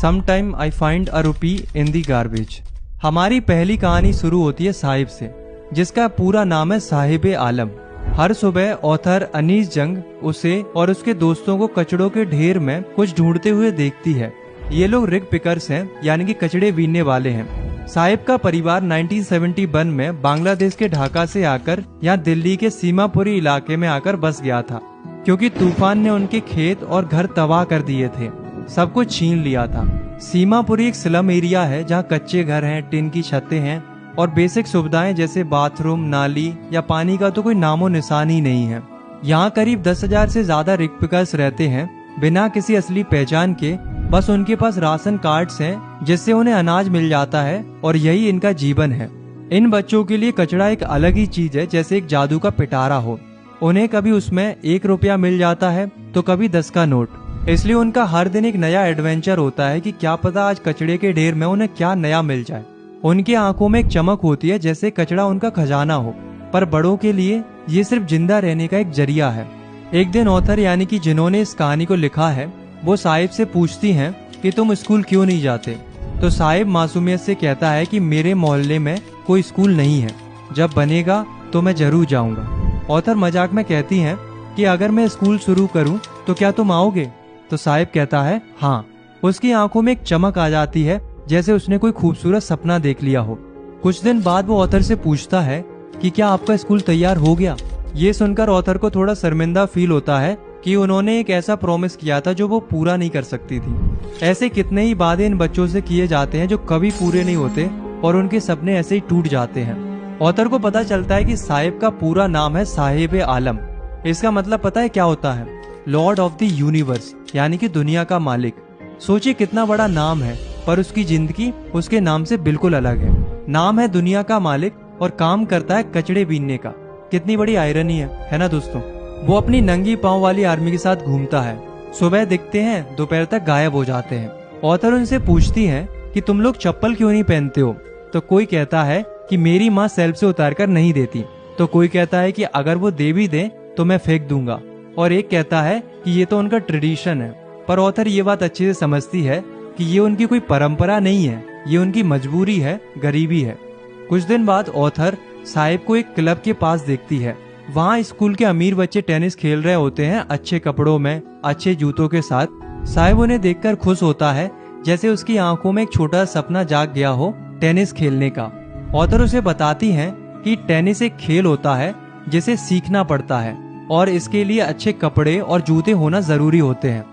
Sometime I find a rupee in the garbage। हमारी पहली कहानी शुरू होती है साहिब से, जिसका पूरा नाम है साहिब आलम। हर सुबह ऑथर अनीस जंग उसे और उसके दोस्तों को कचड़ों के ढेर में कुछ ढूंढते हुए देखती है। ये लोग रिग पिकर्स हैं, यानी कि कचड़े बीनने वाले हैं। साहिब का परिवार 1971 में बांग्लादेश के ढाका से आकर यहाँ दिल्ली के सीमापुरी इलाके में आकर बस गया था, क्योंकि तूफान ने उनके खेत और घर तबाह कर दिए थे, सब कुछ छीन लिया था। सीमापुरी एक स्लम एरिया है जहाँ कच्चे घर हैं, टिन की छतें हैं और बेसिक सुविधाएं जैसे बाथरूम, नाली या पानी का तो कोई नामो निशान ही नहीं है। यहाँ करीब 10,000 से ज्यादा रिग पिकर्स रहते हैं, बिना किसी असली पहचान के। बस उनके पास राशन कार्ड्स हैं जिससे उन्हें अनाज मिल जाता है और यही इनका जीवन है। इन बच्चों के लिए कचड़ा एक अलग ही चीज है, जैसे एक जादू का पिटारा हो। उन्हें कभी उसमें 1 रुपया मिल जाता है तो कभी 10 का नोट। इसलिए उनका हर दिन एक नया एडवेंचर होता है कि क्या पता आज कचड़े के ढेर में उन्हें क्या नया मिल जाए। उनकी आंखों में एक चमक होती है, जैसे कचड़ा उनका खजाना हो। पर बड़ों के लिए ये सिर्फ जिंदा रहने का एक जरिया है। एक दिन ऑथर यानी कि जिन्होंने इस कहानी को लिखा है, वो साहिब से पूछती हैं कि तुम स्कूल क्यों नहीं जाते। तो साहिब मासूमियत से कहता है कि मेरे मोहल्ले में कोई स्कूल नहीं है, जब बनेगा तो मैं जरूर जाऊंगा। ऑथर मजाक में कहती हैं कि अगर मैं स्कूल शुरू करूं तो क्या तुम आओगे। तो साहिब कहता है हाँ। उसकी आंखों में एक चमक आ जाती है, जैसे उसने कोई खूबसूरत सपना देख लिया हो। कुछ दिन बाद वो ऑथर से पूछता है कि क्या आपका स्कूल तैयार हो गया। ये सुनकर ऑथर को थोड़ा शर्मिंदा फील होता है कि उन्होंने एक ऐसा प्रॉमिस किया था जो वो पूरा नहीं कर सकती थी। ऐसे कितने ही वादे इन बच्चों से किए जाते हैं जो कभी पूरे नहीं होते और उनके सपने ऐसे ही टूट जाते हैं। ऑथर को पता चलता है कि साहिब का पूरा नाम है साहिब आलम। इसका मतलब पता है क्या होता है? लॉर्ड ऑफ द यूनिवर्स, यानी कि दुनिया का मालिक। सोचिए कितना बड़ा नाम है, पर उसकी जिंदगी उसके नाम से बिल्कुल अलग है। नाम है दुनिया का मालिक और काम करता है कचड़े बीनने का। कितनी बड़ी आयरनी है ना दोस्तों। वो अपनी नंगी पांव वाली आर्मी के साथ घूमता है। सुबह दिखते हैं, दोपहर तक गायब हो जाते हैं। ऑथर उनसे पूछती है कि तुम लोग चप्पल क्यों नहीं पहनते हो। तो कोई कहता है कि मेरी माँ सेल्फ से उतार कर नहीं देती। तो कोई कहता है कि अगर वो दे भी दे तो मैं फेंक दूंगा। और एक कहता है कि ये तो उनका ट्रेडिशन है। पर ऑथर ये बात अच्छे से समझती है कि ये उनकी कोई परंपरा नहीं है, ये उनकी मजबूरी है, गरीबी है। कुछ दिन बाद ऑथर साहिब को एक क्लब के पास देखती है। वहाँ स्कूल के अमीर बच्चे टेनिस खेल रहे होते हैं, अच्छे कपड़ों में, अच्छे जूतों के साथ। साहिब उन्हें देखकर खुश होता है, जैसे उसकी आंखों में एक छोटा सपना जाग गया हो टेनिस खेलने का। ऑथर उसे बताती हैं कि टेनिस एक खेल होता है जिसे सीखना पड़ता है और इसके लिए अच्छे कपड़े और जूते होना जरूरी होते हैं।